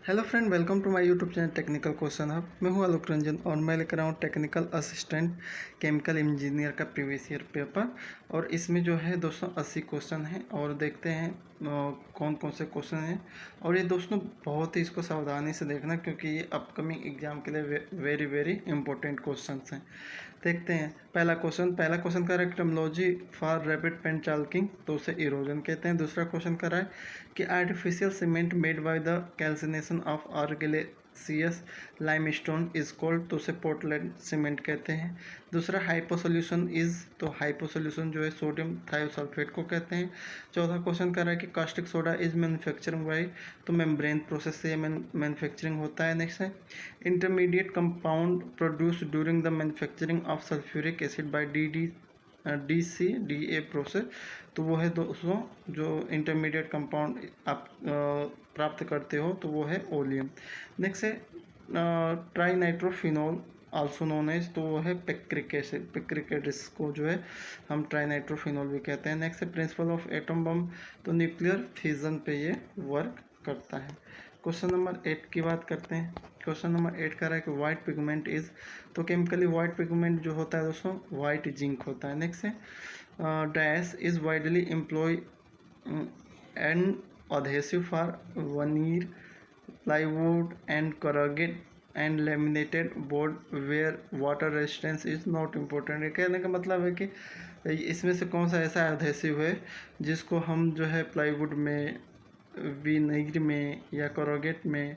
Hello friend, welcome to my YouTube channel technical question hub. मैं हूं आलोक रंजन और मैं लेकर आऊँ टेक्निकल असिस्टेंट केमिकल इंजीनियर का प्रीवियस ईयर पेपर। और इसमें जो है दोस्तों 80 क्वेश्चन हैं और देखते हैं कौन कौन से क्वेश्चन हैं। और ये दोस्तों बहुत ही इसको सावधानी से देखना क्योंकि ये अपकमिंग एग्जाम के लिए वेरी वेरी इंपॉर्टेंट क्वेश्चन हैं। देखते हैं पहला क्वेश्चन का रहा है टर्मिनोलॉजी फॉर रैपिड पेंट चाल्किंग, तो उसे इरोजन कहते हैं। दूसरा क्वेश्चन का रहा है कि artificial cement made by the calcination of argillaceous limestone is called, तो उसे पोर्टलैंड सीमेंट कहते हैं। दूसरा हाइपोसोल्यूशन इज, तो हाइपोसोल्यूशन जो है सोडियम थायोसल्फेट को कहते हैं। चौथा क्वेश्चन कर रहा है कि caustic soda is manufacturing bye, तो मेम्ब्रेन प्रोसेस से मैन्युफैक्चरिंग होता है। नेक्स्ट है intermediate compound produce during the manufacturing of sulphuric acid by DCDA process, तो वो है दोस्तों जो इंटरमीडिएट कंपाउंड आप प्राप्त करते हो तो वो है ओलियम। नेक्स्ट है trinitrophenol also known as, तो वो है पिक्रिक एसिड, पिक्रिक एसिड को जो है हम ट्राई नाइट्रोफिनॉल भी कहते हैं। नेक्स्ट है प्रिंसिपल ऑफ एटम बम, तो न्यूक्लियर फिजन पे ये वर्क करता है। क्वेश्चन नंबर 8 की बात करते हैं। क्वेश्चन नंबर 8 का रहा है कि वाइट पिगमेंट इज, तो केमिकली वाइट पिगमेंट जो होता है दोस्तों वाइट जिंक होता है। नेक्स्ट है dash is widely employ and adhesive for veneer, plywood and corrugated and laminated board where water resistance is not important। ये कहने का मतलब है कि इसमें से कौन सा ऐसा adhesive है जिसको हम जो है प्लाईवुड में, विनीर में या करोगेट में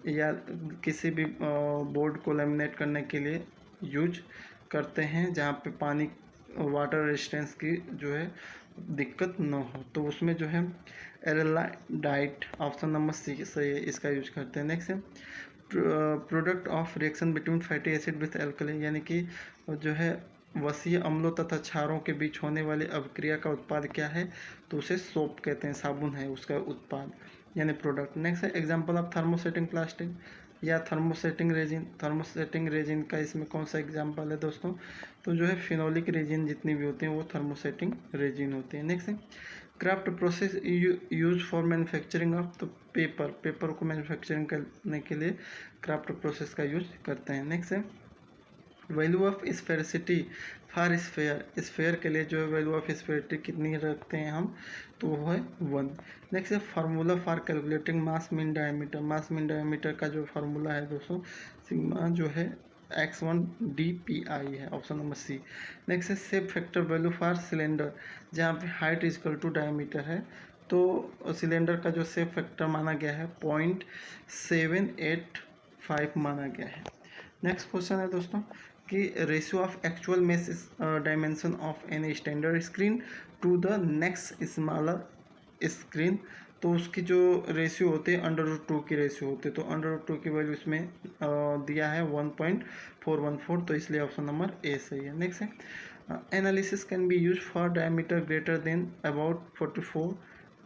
या किसी भी बोर्ड को लेमिनेट करने के लिए यूज करते हैं जहाँ पे पानी वाटर रेजिस्टेंस की जो है दिक्कत न हो, तो उसमें जो है एरेलाइडाइट ऑप्शन नंबर सी से इसका यूज करते हैं। नेक्स्ट है product of reaction between fatty acid with alkali, यानी कि जो है वसीय अम्लों तथा क्षारों के बीच होने वाली अभिक्रिया का उत्पाद क्या है, तो उसे सोप कहते हैं, साबुन है उसका उत्पाद यानी प्रोडक्ट। नेक्स्ट है एग्जांपल ऑफ थर्मोसेटिंग प्लास्टिक या थर्मोसेटिंग रेजिन, थर्मोसेटिंग रेजिन का इसमें कौन सा एग्जांपल है दोस्तों, तो जो है फिनोलिक रेजिन जितनी भी होती हैं वो थर्मोसेटिंग रेजिन होती है। नेक्स्ट है craft process use for manufacturing of, तो पेपर को मैन्युफैक्चरिंग करने के लिए क्राफ्ट प्रोसेस का यूज करते हैं। नेक्स्ट है value of sphericity for sphere के लिए जो है वैल्यू ऑफ स्फेरिसिटी कितनी रखते हैं हम, तो वो है 1। नेक्स्ट है formula for calculating mass mean diameter, mass mean diameter का जो फार्मूला है दोस्तों सिग्मा जो है x1 DPI है, ऑप्शन नंबर सी। नेक्स्ट है shape factor value for cylinder, जहाँ पे हाइट इजकल टू डायमीटर है, तो सिलेंडर का जो शेप फैक्टर माना गया है 0.785 माना गया है। नेक्स्ट क्वेश्चन है दोस्तों कि ratio of actual mesh dimension of any standard screen to the next smaller screen, तो उसकी जो रेशियो होते हैं √2 की रेशियो होते हैं, तो √2 की वैल्यू इसमें दिया है 1.414, तो इसलिए ऑप्शन नंबर ए सही है। नेक्स्ट है analysis can be use for diameter greater than about 44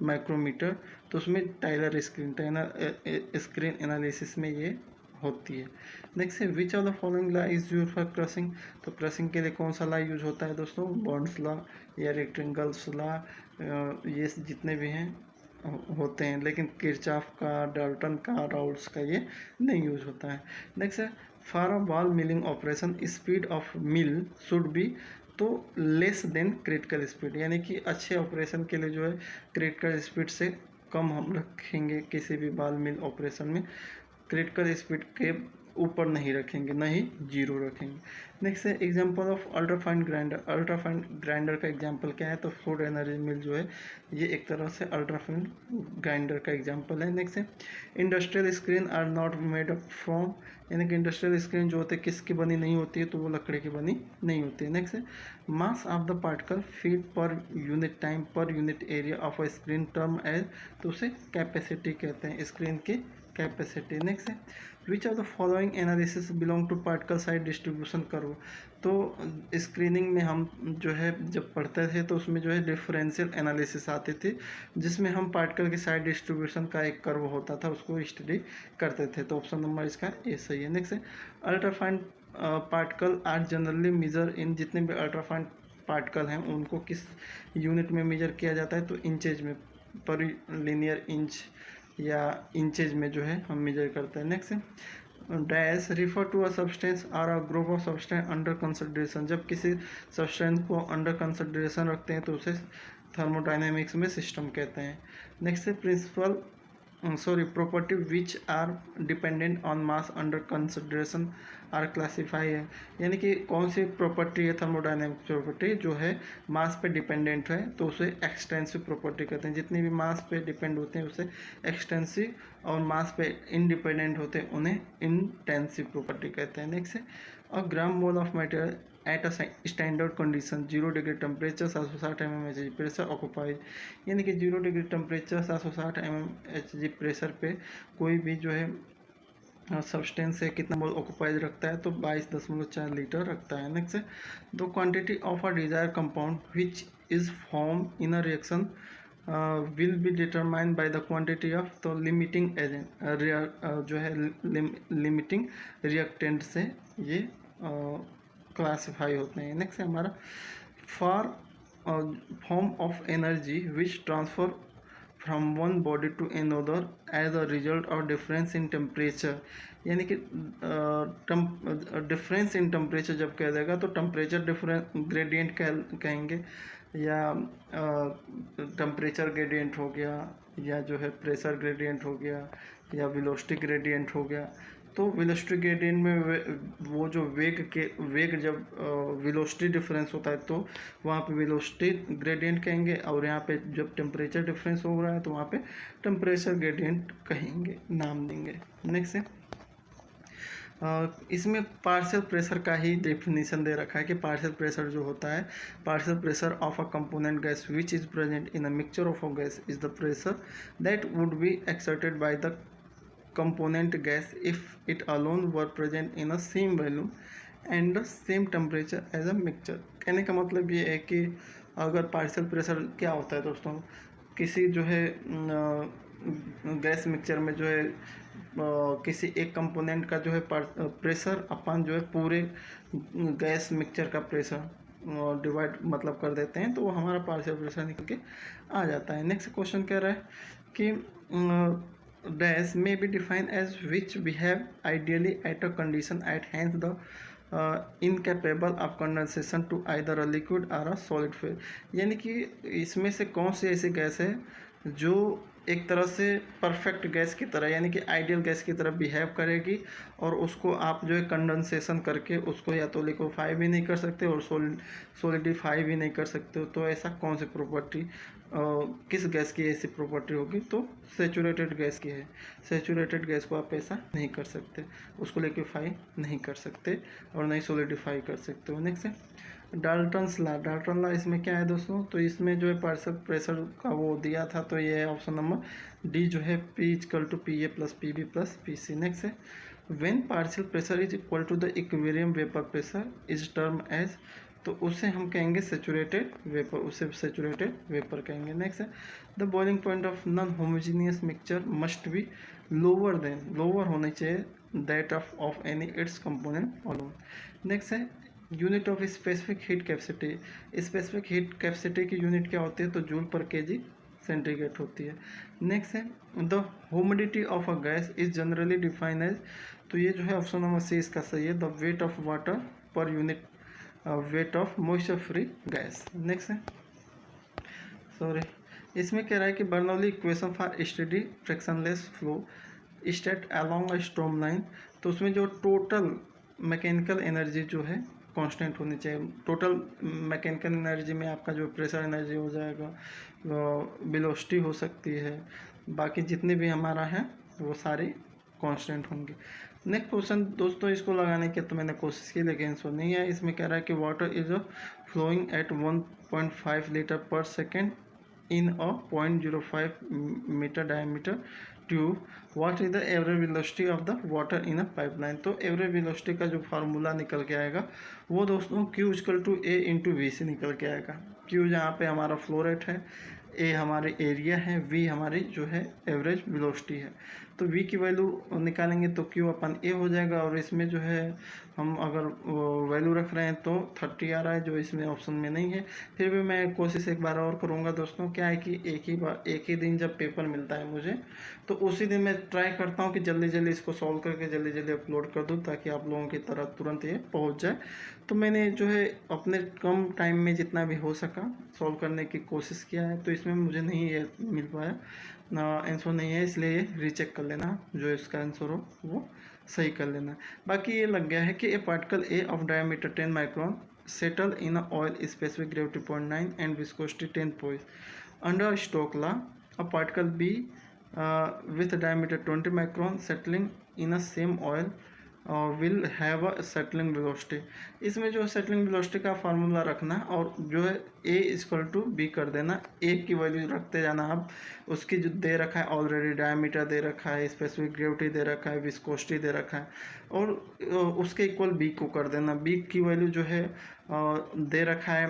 micrometer, तो उसमें टाइलर स्क्रीन एनालिसिस में ये होती है। नेक्स्ट है which of the following law is use for crushing, तो क्रशिंग के लिए कौन सा लॉ यूज होता है दोस्तों, बॉन्ड्स लॉ या रेक्टेंगल्स लॉ, ये जितने भी हैं होते हैं, लेकिन किरचॉफ का, डाल्टन का, राउल्स का ये नहीं यूज होता है। नेक्स्ट है for a ball milling operation speed of mill should be, तो लेस देन क्रिटिकल स्पीड, यानी कि अच्छे ऑपरेशन के लिए जो है क्रिटिकल स्पीड से कम हम रखेंगे, किसी भी बॉल मिल ऑपरेशन में क्रिटिकल स्पीड के ऊपर नहीं रखेंगे, ना ही 0 रखेंगे। नेक्स्ट है example of ultrafine grinder, ultrafine grinder का एग्जांपल क्या है, तो फूड एनर्जी मिल जो है ये एक तरह से अल्ट्राफाइन ग्राइंडर का एग्जांपल है। नेक्स्ट है industrial screen are not made up from, यानी कि इंडस्ट्रियल स्क्रीन जो होती है किसकी बनी नहीं होती है, तो वो लकड़ी की बनी नहीं होती है। नेक्स्ट है mass of the particle fed per unit time per unit area of a screen term as, तो उसे कैपेसिटी कहते हैं, स्क्रीन की कैपेसिटी। नेक्स्ट है which of the following analysis belong to particle size distribution curve, तो screening में हम जो है जब पढ़ते थे तो उसमें जो है डिफरेंशियल एनालिसिस आती थी, जिसमें हम पार्टिकल की साइड डिस्ट्रीब्यूशन का एक कर्व होता था उसको स्टडी करते थे, तो ऑप्शन नंबर इसका ए सही है। नेक्स्ट है ultrafine particle are generally major in, जितने भी अल्ट्राफाइन पार्टिकल हैं उनको किस यूनिट में मेजर किया जाता है, तो इंचेज में, पर लीनियर इंच या इंचेज में जो है हम मेजर करते हैं। Next dash refer to a substance or a group of substance under consideration. जब किसी सब्सटेंस को अंडर कंसिडरेशन रखते हैं तो उसे थर्मोडाइनमिक्स में सिस्टम कहते हैं। नेक्स्ट है principal property which are dependent on mass under consideration are classify है, यानी कि कौन सी प्रॉपर्टी है थर्मोडायनेमिक प्रॉपर्टी जो है मास पे डिपेंडेंट है तो उसे एक्सटेंसिव प्रॉपर्टी कहते हैं। जितनी भी मास पे डिपेंड होते हैं उसे एक्सटेंसिव, और मास पे इंडिपेंडेंट होते हैं उन्हें इंटेंसिव प्रॉपर्टी कहते हैं। नेक्स्ट है a gram mole of material at a standard condition 0 degree temperature 760 mm pressure occupies, यानी कि 0 डिग्री टेम्परेचर 760 mm प्रेशर पे कोई भी जो है सब्सटेंस है कितना मोल ऑक्यूपाइज रखता है तो 22.4 लीटर रखता है। नेक्स्ट है the quantity of a desire compound which is form in a reaction will be determined by the quantity of तो लिमिटिंग एजेंट जो है लिमिटिंग रिएक्टेंट से ये क्लासिफाई होते हैं। नेक्स्ट है हमारा for form of energy which transfer from one body to another as a result of difference in temperature, यानी कि डिफरेंस इन टेम्परेचर जब कह देगा तो टेम्परेचर डिफरेंस ग्रेडियंट कहेंगे, या टेम्परेचर ग्रेडियंट हो गया, या जो है प्रेशर ग्रेडियंट हो गया, या वेलोसिटी ग्रेडियंट हो गया। तो वेलोसिटी ग्रेडियंट में वो जो वेग जब वेलोसिटी डिफरेंस होता है तो वहाँ पे वेलोसिटी ग्रेडियंट कहेंगे, और यहाँ पे जब टेम्परेचर डिफरेंस हो रहा है तो वहाँ पे टेम्परेचर ग्रेडियंट कहेंगे, नाम देंगे। नेक्स्ट है इसमें पार्शियल प्रेशर का ही डेफिनेशन दे रखा है कि पार्शियल प्रेशर जो होता है, partial pressure of a component gas which is present in a mixture of a gas is the pressure that would be exerted by the component gas if it alone were present in a same volume and the same temperature as a mixture। कहने का मतलब ये है कि अगर partial pressure क्या होता है दोस्तों, किसी जो है गैस मिक्सचर में जो है किसी एक कंपोनेंट का जो है प्रेशर अपन जो है पूरे गैस मिक्सचर का प्रेशर डिवाइड मतलब कर देते हैं तो वो हमारा पार्शियल प्रेशर निकल के आ जाता है। नेक्स्ट क्वेश्चन कह रहा है कि dash may be defined as which behave ideally at a condition at hence the incapable of condensation to either a liquid or a solid phase, यानी कि इसमें से कौन सी ऐसी गैस है जो एक तरह से परफेक्ट गैस की तरह यानी कि आइडियल गैस की तरह बिहेव करेगी और उसको आप जो है कंडेंसेशन करके उसको या तो लिक्विफाई भी नहीं कर सकते और सोलिडिफाई भी नहीं कर सकते हो। तो ऐसा कौन सी प्रॉपर्टी किस गैस की ऐसी प्रॉपर्टी होगी, तो सेचूरेटेड गैस की है। सेचूरेटेड गैस को आप ऐसा नहीं कर सकते, उसको लिक्विफाई नहीं कर सकते और नहीं सोलिडिफाई कर सकते हो। नेक्स्ट है डाल्टन्स लॉ। डाल्टन लॉ इसमें क्या है दोस्तों, तो इसमें जो है पार्शियल प्रेशर का वो दिया था तो ये है ऑप्शन नंबर डी जो है P equal to P A plus P B plus P C. Next है when partial pressure is equal to the equilibrium vapour pressure is term as, तो उसे हम कहेंगे सेचूरेटेड वेपर, उसे सेचूरेटेड वेपर कहेंगे। Next है the boiling point of non homogeneous mixture must be lower होनी चाहिए that of any its component alone. Next है unit of specific heat capacity. Specific heat capacity की यूनिट क्या होती है, तो जूल पर केजी सेंटीग्रेड होती है। नेक्स्ट है the humidity of a gas is generally defined as, तो ये जो है ऑप्शन नंबर सी इसका सही है, the weight of water per unit weight of moisture free gas. Next है इसमें कह रहा है कि Bernoulli equation for steady frictionless flow state along a storm line, तो उसमें जो टोटल मैकेनिकल एनर्जी जो है कांस्टेंट होनी चाहिए। टोटल मैकेनिकल एनर्जी में आपका जो प्रेशर एनर्जी हो जाएगा, वेलोसिटी हो सकती है, बाकी जितने भी हमारा है वो सारे कांस्टेंट होंगे। नेक्स्ट क्वेश्चन दोस्तों इसको लगाने की तो मैंने कोशिश की लेकिन आंसर नहीं है। इसमें कह रहा है कि water is flowing at 1.5 litre per second in a 0.05 metre diameter tube, what is the average velocity of the water in a pipeline. तो एवरेज वेलोसिटी का जो फार्मूला निकल के आएगा वो दोस्तों Q equal to A into V से निकल के आएगा। Q जहाँ पे हमारा फ्लो रेट है, A हमारे एरिया है, V हमारी जो है एवरेज वेलोसिटी है। तो v की वैल्यू निकालेंगे तो q अपन a हो जाएगा, और इसमें जो है हम अगर वैल्यू रख रहे हैं तो 30 आ रहा है, जो इसमें ऑप्शन में नहीं है। फिर भी मैं कोशिश एक बार और करूँगा दोस्तों। क्या है कि एक ही दिन जब पेपर मिलता है मुझे, तो उसी दिन मैं ट्राई करता हूँ कि जल्दी जल्दी इसको सॉल्व करके जल्दी जल्दी अपलोड कर दूँ, ताकि आप लोगों की तरह तुरंत ये पहुँच जाए। तो मैंने जो है अपने कम टाइम में जितना भी हो सका सॉल्व करने की कोशिश किया है। तो इसमें मुझे नहीं ये मिल पाया ना, आंसर नहीं है, इसलिए ये रीचेक कर लेना, जो इसका आंसर हो वो सही कर लेना। बाकी ये लग गया है कि ए particle A of diameter 10 micron settle in a oil specific gravity 0.9 and viscosity 10 points under Stokes law. A particle B with diameter 20 micron settling in a same oil will have a settling velocity. इसमें जो settling velocity का formula रखना और जो है ए equal to be कर देना, ए की वैल्यू रखते जाना। आप उसकी जो दे रखा है ऑलरेडी, डायमीटर दे रखा है, स्पेसिफिक ग्रेविटी दे रखा है, विस्कोसिटी दे रखा है, और उसके इक्वल बी को कर देना। बी की वैल्यू जो है दे रखा है,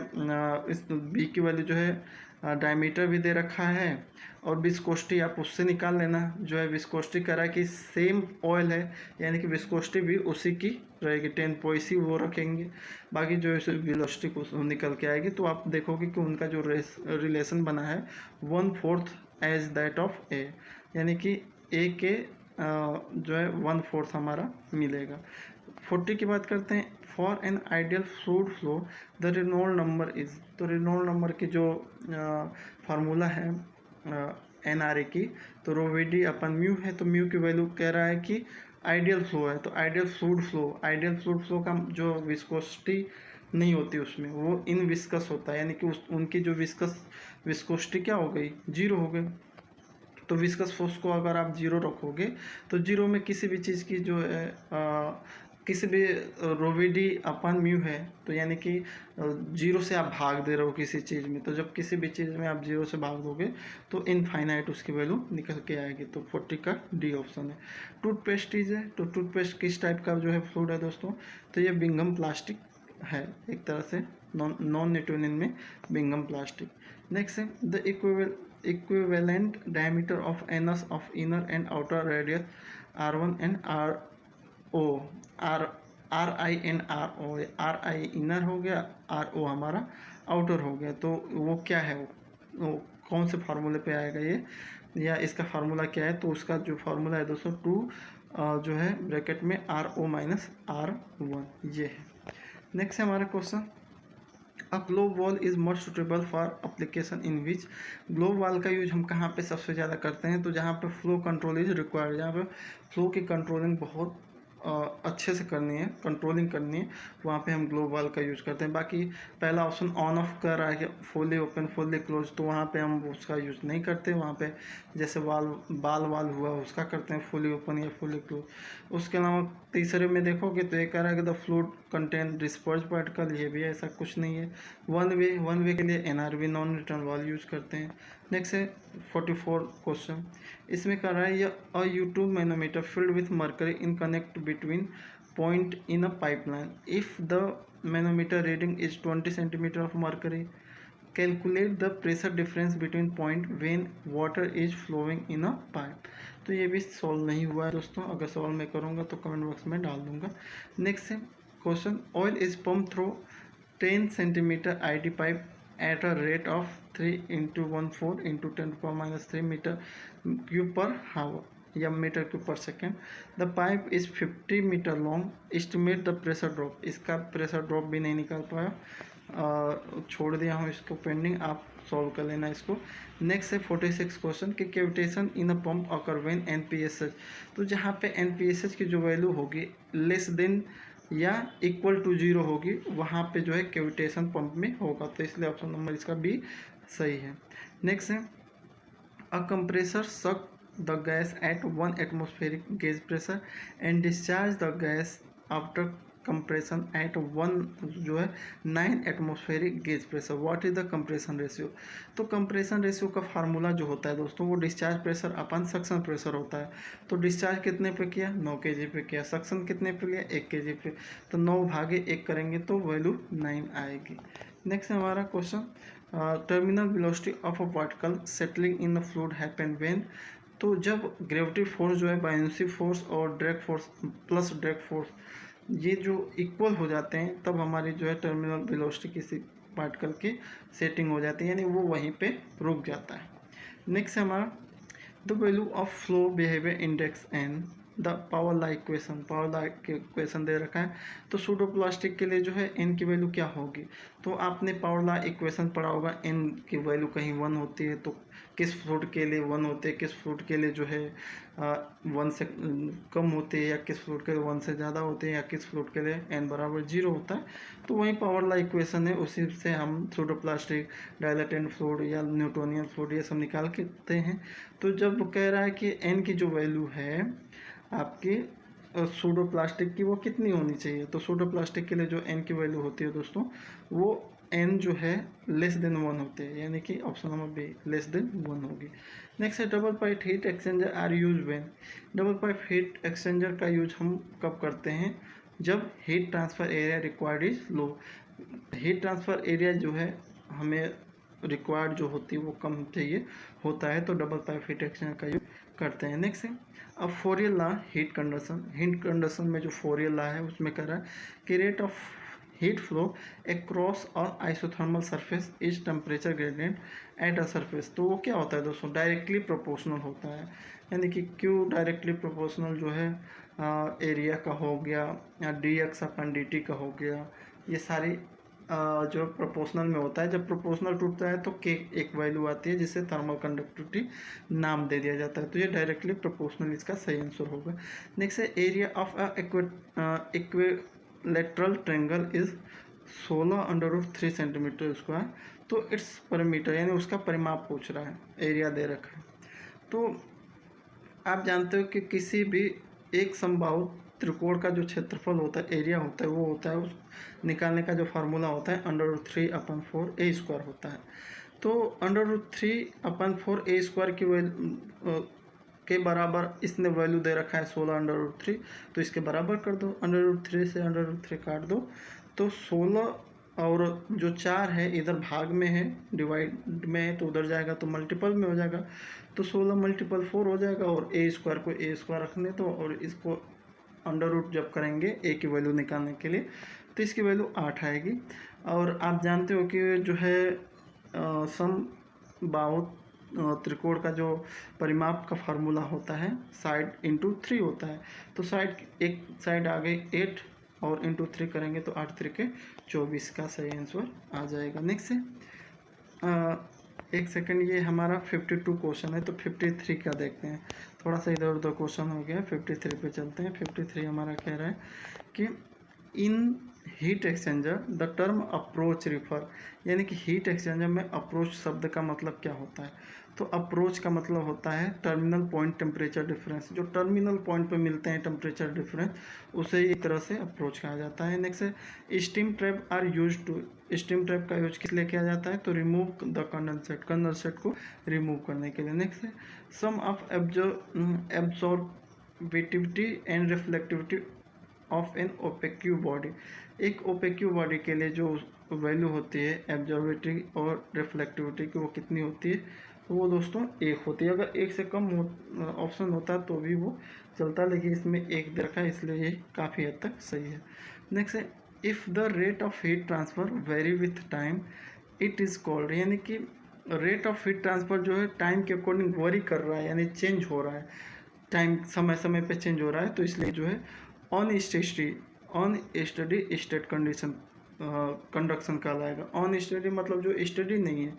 इस बी की वैल्यू जो है डायमीटर भी दे रखा है, और विस्कोसिटी आप उससे निकाल लेना। जो है विस्कोसिटी कह रहा है कि सेम ऑयल है, यानी कि विस्कोसिटी भी उसी की रहेगी, 10 पॉइसी वो रखेंगे। बाकी जो है वेलोसिटी को निकल के आएगी। तो आप देखोगे कि उनका जो रिलेशन बना है 1/4 एज दैट ऑफ ए, यानी कि ए के जो है 1/4 हमारा मिलेगा। 40 की बात करते हैं। For an ideal fluid flow the Reynold number is. तो रेनॉल्ड नंबर की जो फार्मूला है एन आर ए की, तो rho V D upon mu है, तो म्यू की वैल्यू कह रहा है कि आइडियल फ्लो है, तो आइडियल फ्लूइड फ्लो का जो विस्कोसिटी नहीं होती उसमें, वो इन विस्कस होता है, यानी कि उनकी जो विस्कोसिटी क्या हो गई, जीरो हो गई। तो विस्कस फोर्स को अगर आप जीरो रखोगे तो जीरो में किसी भी चीज़ की जो है किसी भी रोविडी अपन म्यू है, तो यानी कि जीरो से आप भाग दे रहे हो किसी चीज़ में, तो जब किसी भी चीज़ में आप जीरो से भाग दोगे तो इनफाइनाइट उसकी वैल्यू निकल के आएगी। तो 40 का डी ऑप्शन है। टूथपेस्टीज है, तो टूथपेस्ट किस टाइप का जो है फ्लूइड है दोस्तों, तो ये बिंगम प्लास्टिक है, एक तरह से नॉन निटोनिन में बिंगम प्लास्टिक। नेक्स्ट है the equivalent diameter of anus of inner and outer radius r1 and r0 r i and r i inner हो गया, r o हमारा आउटर हो गया। तो वो क्या है, वो कौन से फार्मूले पे आएगा ये, या इसका फार्मूला क्या है, तो उसका जो फार्मूला है दोस्तों 2 जो है ब्रैकेट में r0 माइनस r1, ये है। नेक्स्ट है हमारा question, a globe wall is more suitable for application in which. Globe wall का यूज हम कहाँ पे सबसे ज़्यादा करते हैं, तो जहाँ पे फ्लो कंट्रोल इज रिक्वायर्ड, जहाँ पे फ्लो की कंट्रोलिंग बहुत अच्छे से करनी है, कंट्रोलिंग करनी है, वहाँ पे हम ग्लोब वॉल का यूज करते हैं। बाकी पहला ऑप्शन ऑन ऑफ कर रहा है फुल्ली ओपन फुल्ली क्लोज, तो वहाँ पे हम उसका यूज नहीं करते। वहाँ पे जैसे बाल हुआ उसका करते हैं फुल्ली ओपन या फुल्ली क्लोज। उसके अलावा तीसरे में देखोगे तो ये कह रहा है कि the fluid contain disperse particle, ये भी ऐसा कुछ नहीं है। वन वे के लिए NRV non return wall use करते हैं। नेक्स्ट है 44 क्वेश्चन, इसमें कह रहा है a U tube manometer filled with mercury in connect between point in a pipeline if the manometer reading is 20 centimetre of mercury, calculate the pressure difference between point when water is flowing in a pipe. तो ये भी solve नहीं हुआ है दोस्तों, अगर solve मैं करूँगा तो कमेंट बॉक्स में डाल दूंगा। नेक्स्ट है question, oil is pump through 10 centimetre ID pipe at a rate of 3 × 14 × 10⁻³ meter cube per hour या metre cube per second. The pipe is 50 metre long, estimate the pressure drop. इसका pressure drop भी नहीं निकाल पाया, छोड़ दिया हूँ इसको पेंडिंग, आप सॉल्व कर लेना इसको। नेक्स्ट है 46 क्वेश्चन कि cavitation in a pump occur when NPSH। तो जहाँ पे NPSH की जो वैल्यू होगी लेस देन या इक्वल टू 0 होगी, वहाँ पे जो है कैविटेशन पंप में होगा, तो इसलिए ऑप्शन नंबर इसका बी सही है। नेक्स्ट है a compressor suck the gas at 1 atmospheric gauge pressure and discharge the gas after compression at 1 जो है 9 atmospheric gauge pressure, what is the compression ratio. तो कंप्रेशन रेशियो का फार्मूला जो होता है दोस्तों, वो discharge pressure upon suction pressure होता है। तो डिस्चार्ज कितने पे किया, 9 kg पे किया, सक्शन कितने पे लिया, 1 kg पे, तो 9/1 करेंगे तो वैल्यू 9 आएगी। नेक्स्ट है हमारा question, terminal velocity of a particle settling in the fluid happen when. तो जब ग्रेविटी फोर्स जो है बायनेंसी फोर्स और drag force plus drag force ये जो इक्वल हो जाते हैं, तब हमारी जो है टर्मिनल वेलोसिटी किसी पार्टिकल की सेटिंग हो जाती है, यानी वो वहीं पे रुक जाता है। नेक्स्ट है हमारा the value of flow behaviour index n the power law equation. Power law equation दे रखा है, तो सूडो प्लास्टिक के लिए जो है एन की वैल्यू क्या होगी। तो आपने पावर लॉ इक्वेशन पढ़ा होगा, एन की वैल्यू कहीं 1 होती है तो किस फ्लूइड के लिए 1 होते हैं, किस फ्लूइड के लिए जो है 1 से कम होते हैं, या किस फ्लूइड के लिए 1 से ज़्यादा होते हैं, या किस फ्लूइड के लिए n बराबर 0 होता है। तो वही पावर लॉ इक्वेशन है, उसी से हम सूडो प्लास्टिक, डायलेटेंट फ्लूइड या न्यूटोनियन फ्लूइड ये सब निकाल के देते हैं। तो जब कह रहा है कि n की जो वैल्यू है आपकी सूडो प्लास्टिक की वो कितनी होनी चाहिए, तो सूडो प्लास्टिक के लिए जो n की वैल्यू होती है दोस्तों, वो n जो है लेस देन 1 होते हैं, यानी कि option number B less than 1 होगी। नेक्स्ट है double pipe heat exchanger are use when. Double pipe heat exchanger का यूज हम कब करते हैं, जब heat transfer area required is low. Heat transfer area जो है हमें रिक्वायर्ड जो होती है वो कम चाहिए होता है, तो डबल पाइप हीट एक्सचेंजर का यूज करते हैं। नेक्स्ट है अब Fourier law heat conduction. Heat conduction में जो फोरियर लॉ है उसमें कह रहा है कि rate of heat flow across और isothermal surface is temperature gradient at a surface. तो वो क्या होता है दोस्तों, डायरेक्टली प्रोपोर्शनल होता है, यानी कि क्यू डायरेक्टली प्रोपोर्शनल जो है एरिया का हो गया, या D x upon D T का हो गया, ये सारी जो प्रोपोर्शनल में होता है। जब प्रोपोर्शनल टूटता है तो के एक वैल्यू आती है जिसे थर्मल कंडक्टिविटी नाम दे दिया जाता है, तो ये डायरेक्टली प्रोपोर्शनल इसका सही आंसर होगा। नेक्स्ट है area of equilateral triangle is 16√3 centimetre square. तो इट्स पर मीटर, यानी उसका परिमाप पूछ रहा है, एरिया दे रखा है। तो आप जानते हो कि किसी भी एक समबाहु त्रिकोण का जो क्षेत्रफल होता है, एरिया होता है, वो होता है उस निकालने का जो फार्मूला होता है √3/4 होता है। तो √3/4 के बराबर इसने वैल्यू दे रखा है 16√3, तो इसके बराबर कर दो, √3 से √3 काट दो, तो 16 और जो 4 है इधर भाग में है, डिवाइड में है, तो उधर जाएगा तो मल्टीपल में हो जाएगा, तो 16 × 4 हो जाएगा, और ए स्क्वायर को ए स्क्वायर रखने दो, और इसको अंडर रूट जब करेंगे ए की वैल्यू निकालने के लिए तो इसकी वैल्यू 8 आएगी। और आप जानते हो कि जो है समबाहु त्रिकोण का जो परिमाप का फार्मूला होता है साइड इंटू 3 होता है, तो साइड एक साइड आ गई 8 और इंटू 3 करेंगे तो 8 3 24 का सही आंसर आ जाएगा। नेक्स्ट है एक सेकंड, ये हमारा 52 क्वेश्चन है, तो 53 का देखते हैं। थोड़ा सा इधर उधर क्वेश्चन हो गया, 53 पे चलते हैं। 53 हमारा कह रहा है कि इन heat exchanger the term approach refer, यानी कि हीट एक्सचेंजर में अप्रोच शब्द का मतलब क्या होता है, तो अप्रोच का मतलब होता है टर्मिनल पॉइंट टेम्परेचर डिफरेंस। जो टर्मिनल पॉइंट पे मिलते हैं टेम्परेचर डिफरेंस, उसे एक तरह से अप्रोच कहा जाता है। नेक्स्ट है steam trap are use to. Steam trap का यूज किस लिए किया जाता है, तो रिमूव द कंडेंसेट, कंडेंसेट को रिमूव करने के लिए। नेक्स्ट है sum of absorptivity and reflectivity of an opaque body. एक ओपेक्यू बॉडी के लिए जो वैल्यू होती है एब्जॉर्बिटी और रिफ्लेक्टिविटी की, वो कितनी होती है, तो वो दोस्तों 1 होती है। अगर 1 से कम ऑप्शन होता तो भी वो चलता, लेकिन इसमें 1 दे रखा है, इसलिए ये काफ़ी हद तक सही है। नेक्स्ट है if the rate of heat transfer very with time it is called, यानी कि रेट ऑफ हीट ट्रांसफ़र जो है टाइम के अकॉर्डिंग वरी कर रहा है, यानी चेंज हो रहा है, टाइम समय समय पे चेंज हो रहा है, तो इसलिए जो है unsteady state condition conduction कहलाएगा। ऑन स्टडी मतलब जो स्टडी नहीं है,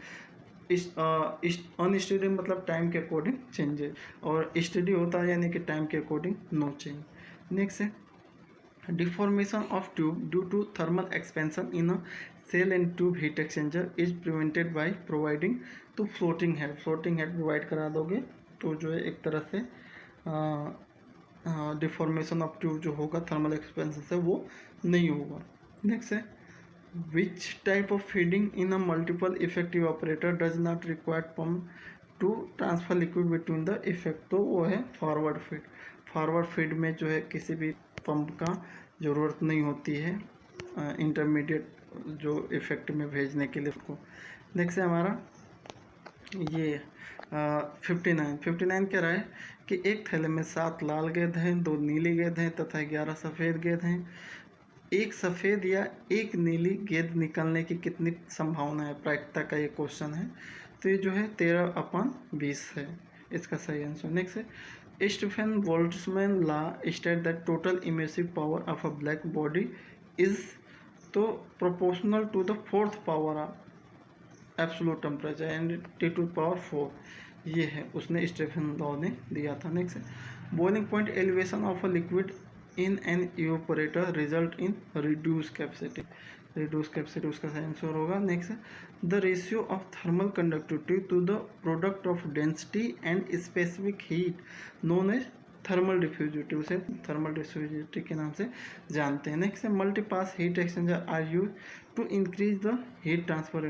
अन स्टडी मतलब टाइम के अकॉर्डिंग चेंजेस, और स्टडी होता है यानी कि टाइम के अकॉर्डिंग नो चेंज। नेक्स्ट है deformation of tube due to thermal expansion in a shell and tube heat exchanger is prevented by providing two floating head. Floating head provide करा दोगे तो जो है एक तरह से डिफॉर्मेशन ऑफ ट्यूब जो होगा थर्मल एक्सपेंशन से वो नहीं होगा। नेक्स्ट है which type of feeding in a multiple effective operator does not required pump to transfer liquid between the effect, तो वो है फॉरवर्ड फीड। फॉरवर्ड फीड में जो है किसी भी पंप का ज़रूरत नहीं होती है इंटरमीडिएट जो इफेक्ट में भेजने के लिए उसको। नेक्स्ट है हमारा ये 59 कह रहा है कि एक थैले में 7 लाल गेंद हैं, 2 नीली गेंद हैं तथा 11 सफ़ेद गेंद हैं। एक सफ़ेद या एक नीली गेंद निकलने की कितनी संभावना है? प्रायिकता का ये क्वेश्चन है। तो ये जो है 13/20 है इसका सही आंसर। नेक्स्ट है Stefan Boltzmann law state that total emissive power of a black body is तो proportional to the fourth power of absolute temperature and T⁴ ये है उसने स्टीफन लॉ ने दिया था। नेक्स्ट है boiling point elevation of a liquid in an evaporator result in reduced capacity उसका answer होगा। Next the ratio of thermal conductivity to the product of density and specific heat known as thermal diffusivity, उसे thermal diffusivity के नाम से जानते हैं। Next है multipass heat exchanger are use to increase the heat transfer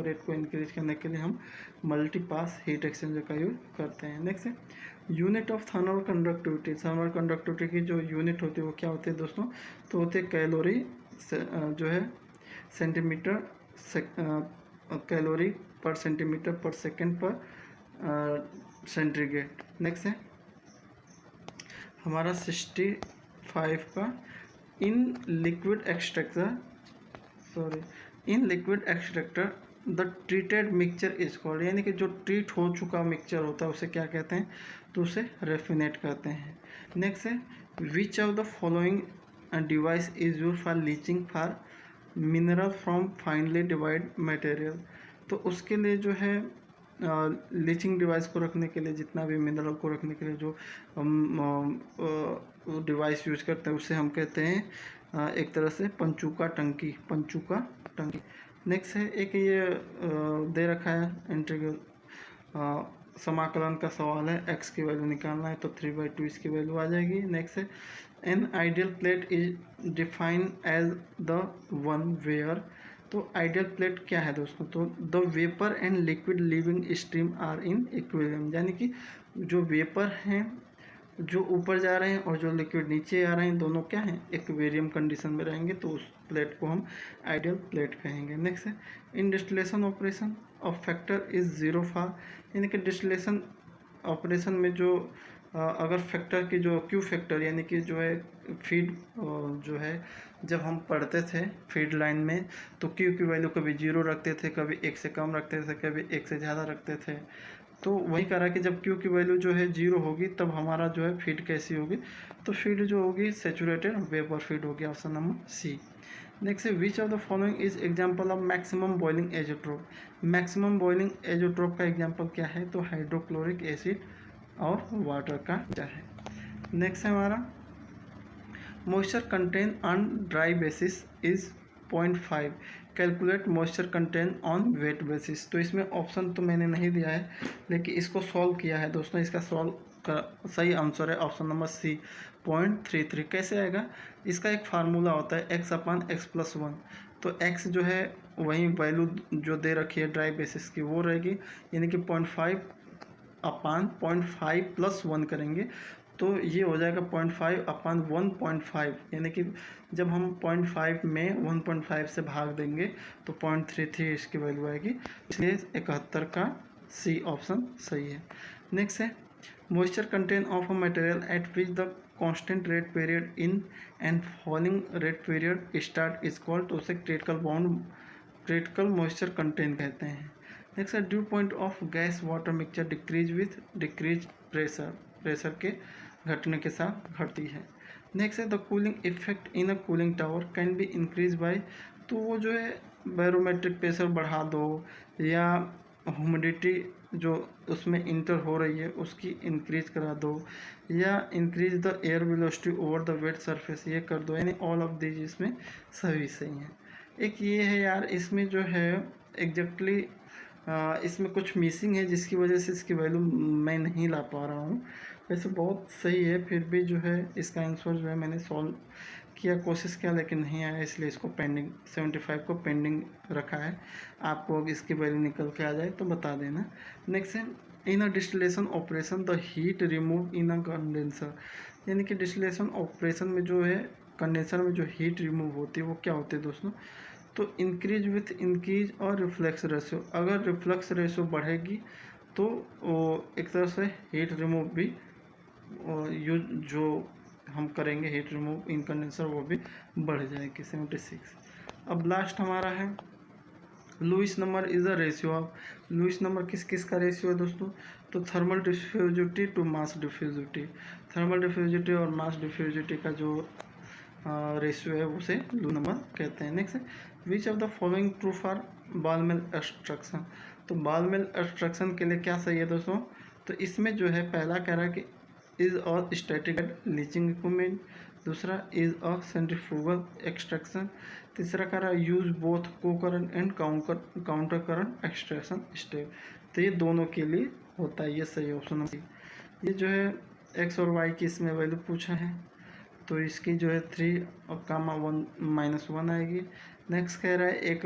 rate को increase करने के लिए हम मल्टीपास हीट एक्सचेंजर का यूज करते हैं। नेक्स्ट है यूनिट ऑफ थर्मल कंडक्टिविटी की जो यूनिट होती है वो क्या होती है दोस्तों? तो होते कैलोरी जो है सेंटीमीटर कैलोरी पर सेंटीमीटर पर सेकेंड पर सेंटीग्रेड। नेक्स्ट है हमारा 65 का in liquid extractor the treated mixture is called, यानी कि जो ट्रीट हो चुका मिक्सचर होता है उसे क्या कहते हैं? तो उसे रेफिनेट कहते हैं। नेक्स्ट है which of the following device is use for leaching for mineral from finally divide material, तो उसके लिए जो है लीचिंग डिवाइस को रखने के लिए जितना भी मिनरल को रखने के लिए जो डिवाइस यूज करते हैं उसे हम कहते हैं एक तरह से पंचुका टंकी। नेक्स्ट है एक ये दे रखा है इंटीग्रल समाकलन का सवाल है, x की वैल्यू निकालना है तो 3/2 इसकी वैल्यू आ जाएगी। नेक्स्ट है an ideal plate is defined as the one where, तो आइडियल प्लेट क्या है दोस्तों? तो the vapour and liquid leaving stream are in equilibrium, यानी कि जो वेपर हैं जो ऊपर जा रहे हैं और जो लिक्विड नीचे आ रहे हैं दोनों क्या हैं? इक्विलिब्रियम कंडीशन में रहेंगे, तो उस प्लेट को हम आइडियल प्लेट कहेंगे। नेक्स्ट है in distillation operation of factor is 0 for, यानी कि डिस्टिलेशन ऑपरेशन में जो अगर फैक्टर की जो क्यू फैक्टर यानी कि जो है फीड जो है जब हम पढ़ते थे फीड लाइन में तो क्यू की वैल्यू कभी 0 रखते थे, कभी 1 से कम रखते थे, कभी 1 से ज़्यादा रखते थे। तो वही कह रहा है कि जब क्यू की वैल्यू जो है 0 होगी तब हमारा जो है फीड कैसी होगी? तो फीड जो होगी सेचुरेटेड वेपर फीड होगी, ऑप्शन नंबर सी। नेक्स्ट है which of the following is example of maximum boiling azeotrope, maximum boiling azeotrope का एग्जाम्पल क्या है? तो हाइड्रोक्लोरिक एसिड और वाटर का क्या है। नेक्स्ट है हमारा moisture content on dry basis is 0.5, calculate moisture content on wet basis, तो इसमें ऑप्शन तो मैंने नहीं दिया है लेकिन इसको सॉल्व किया है दोस्तों। इसका सॉल्व का सही आंसर है ऑप्शन नंबर सी 0.33। कैसे आएगा? इसका एक फार्मूला होता है x/x+1, तो x जो है वही वैल्यू जो दे रखी है ड्राई बेसिस की वो रहेगी, यानी कि 0.5/0.5 + 1 करेंगे तो ये हो जाएगा 0.5/1.5, यानी कि जब हम 0.5 में 1.5 से भाग देंगे तो 0.33 इसकी वैल्यू आएगी, इसलिए 71 का सी ऑप्शन सही है। नेक्स्ट है moisture content of a material at which the constant rate period in and falling rate period start is called, तो उसे क्रिटिकल मॉइस्चर कंटेंट कहते हैं। नेक्स्ट है due point of gas water mixture decrease with decrease pressure के घटने के साथ घटती है। नेक्स्ट है the cooling effect in a cooling tower can be increase by, तो वो जो है बैरोमेट्रिक प्रेशर बढ़ा दो या ह्यूमिडिटी जो उसमें इंटर हो रही है उसकी इंक्रीज करा दो या increase the air velocity over the wet surface ये कर दो, यानी ऑल ऑफ दीज इसमें सभी सही हैं। एक ये है यार इसमें जो है एग्जैक्टली इसमें कुछ मिसिंग है जिसकी वजह से इसकी वैल्यू मैं नहीं ला पा रहा हूँ। वैसे बहुत सही है फिर भी जो है इसका आंसर जो है मैंने सॉल्व किया कोशिश किया लेकिन नहीं आया, इसलिए इसको पेंडिंग 75 को पेंडिंग रखा है। आपको अगर इसकी वैल्यू निकल के आ जाए तो बता देना। नेक्स्ट है in a distillation operation the heat remove in a condenser, यानी कि डिस्टिलेशन ऑपरेशन में जो है कंडेंसर में जो हीट रिमूव होती है वो क्या होती है दोस्तों? तो इंक्रीज विथ इंक्रीज और रिफ्लेक्स रेशियो, अगर रिफ्लेक्स रेशियो बढ़ेगी तो वो एक तरह से हीट रिमूव भी यूज जो हम करेंगे हीट रिमूव इन कंडेंसर वो भी बढ़ जाएगी 76। अब लास्ट हमारा है Lewis number is a ratio of, Lewis number किस किस का रेशियो है दोस्तों, तो thermal diffusivity to mass diffusivity, thermal diffusivity और मास डिफ्यूजिविटी का जो रेशियो है उसे लुईस नंबर कहते हैं। Next which of the following true for ball mill extraction, तो बॉल मिल एक्सट्रक्शन के लिए क्या सही है दोस्तों, तो इसमें जो है पहला कह रहा है कि is of static leaching equipment, दूसरा इज ऑफ सेंट्रीफ्यूगल एक्सट्रैक्शन, तीसरा कह रहा है यूज बोथ को current and counter current extraction step, तो ये दोनों के लिए होता है, ये सही ऑप्शन है। ये जो है एक्स और वाई की इसमें वैल्यू पूछा है, तो इसकी जो है 3 और कामा 1 -1 आएगी। नेक्स्ट कह रहा है एक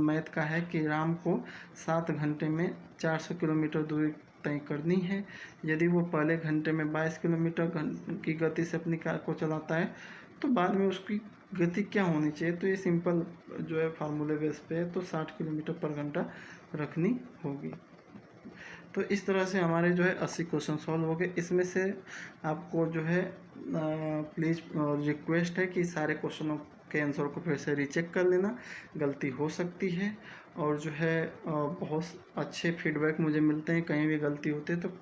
मैथ का है कि राम को 7 घंटे में 400 किलोमीटर दूरी तय करनी है, यदि वो पहले घंटे में 22 किलोमीटर की गति से अपनी कार को चलाता है तो बाद में उसकी गति क्या होनी चाहिए, तो ये सिंपल जो है फार्मूले बेस पे है, तो 60 किलोमीटर पर घंटा रखनी होगी। तो इस तरह से हमारे जो है 80 क्वेश्चन सॉल्व हो गए। इसमें से आपको जो है प्लीज़ रिक्वेस्ट है कि सारे क्वेश्चनों के आंसर को फिर से रीचेक कर लेना, गलती हो सकती है, और जो है बहुत अच्छे फीडबैक मुझे मिलते हैं, कहीं भी गलती होती है तो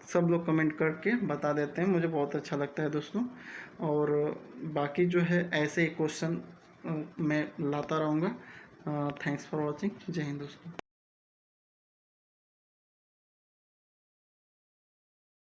सब लोग कमेंट करके बता देते हैं, मुझे बहुत अच्छा लगता है दोस्तों। और बाकी जो है ऐसे ही क्वेश्चन मैं लाता रहूँगा। Thanks for watching. जय हिंद दोस्तों।